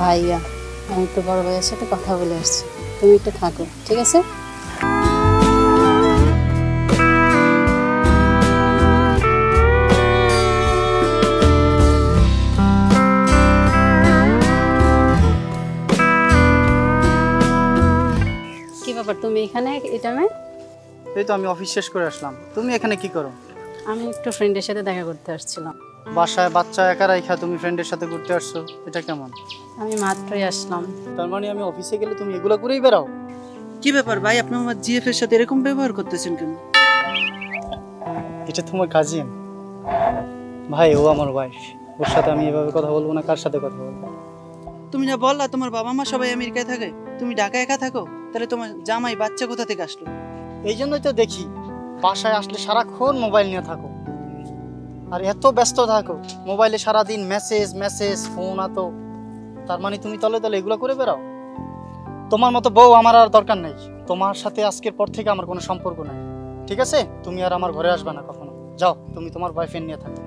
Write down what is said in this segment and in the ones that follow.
ভাইয়া, আমি একটু বড় ভাইয়ের সাথে কথা বলে আসছি, তুমি একটু থাকো, ঠিক আছে? কি ব্যাপার, তুমি এখানে এটা না? এই তো আমি অফিস শেষ করে আসলাম। তুমি এখানে কি করো? আমি একটু ফ্রেন্ডের সাথে দেখা করতে আসছিলাম। বাসায় বাচ্চা একা রাইখা তুমি ফ্রেন্ডের সাথে ঘুরতে আসছো, এটা কেমন? আমি মাত্রই আসলাম। তার মানে আমি অফিসে গেলে তুমি এগুলো করেই বেরাও? কি ব্যাপার ভাই, আপনি আমার জিএফ এর সাথে এরকম ব্যবহার করতেছেন কেন? এটা তোমার কাজিন ভাই, ও আমার ওয়াইফ। ওর সাথে আমি এভাবে কথা বলবো না, কার সাথে কথা বলবো? তুমি না বললা তোমার বাবা মা সবাই আমেরিকায় থাকে, তুমি ঢাকায় একা থাকো, তাহলে তোমার জামাই বাচ্চা কোথা থেকে আসলো? এই জন্যই তো দেখি বাসায় আসলে সারাক্ষণ মোবাইল নিয়ে থাকো, আর এত ব্যস্ত থাকো মোবাইলে সারাদিন মেসেজ মেসেজ ফোন আতো। তার মানে তুমি তলে তলে এগুলো করে বেরাও? তোমার মতো বউ আমার আর দরকার নেই। তোমার সাথে আজকের পর থেকে আমার কোনো সম্পর্ক নাই, ঠিক আছে? তুমি আর আমার ঘরে আসবে না কখনো। যাও, তুমি তোমার বয়ফ্রেন্ড নিয়ে থাকো।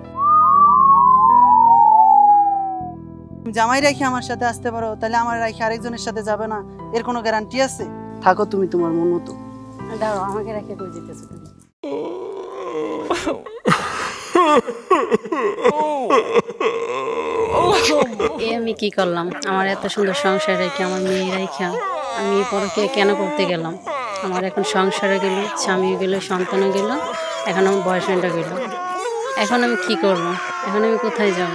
জামাই রাখি আমার সাথে আসতে পারো, তাহলে আমার রাখি আরেকজনের সাথে যাবে না, এর কোনো গ্যারান্টি আছে? থাকো তুমি তোমার মন মতো। দাঁড়াও, আমাকে রেখে কই যেতেছো তুমি? এ আমি কি করলাম? আমার এত সুন্দর সংসার রেখে, আমার মেয়ে রেখে আমি পরকে কেন করতে গেলাম? আমার এখন সংসারে গেল, স্বামীও গেল, সন্তানও গেল, এখন আমার বয়ফ্রেন্ডও গেল। এখন আমি কি করব? এখন আমি কোথায় যাব?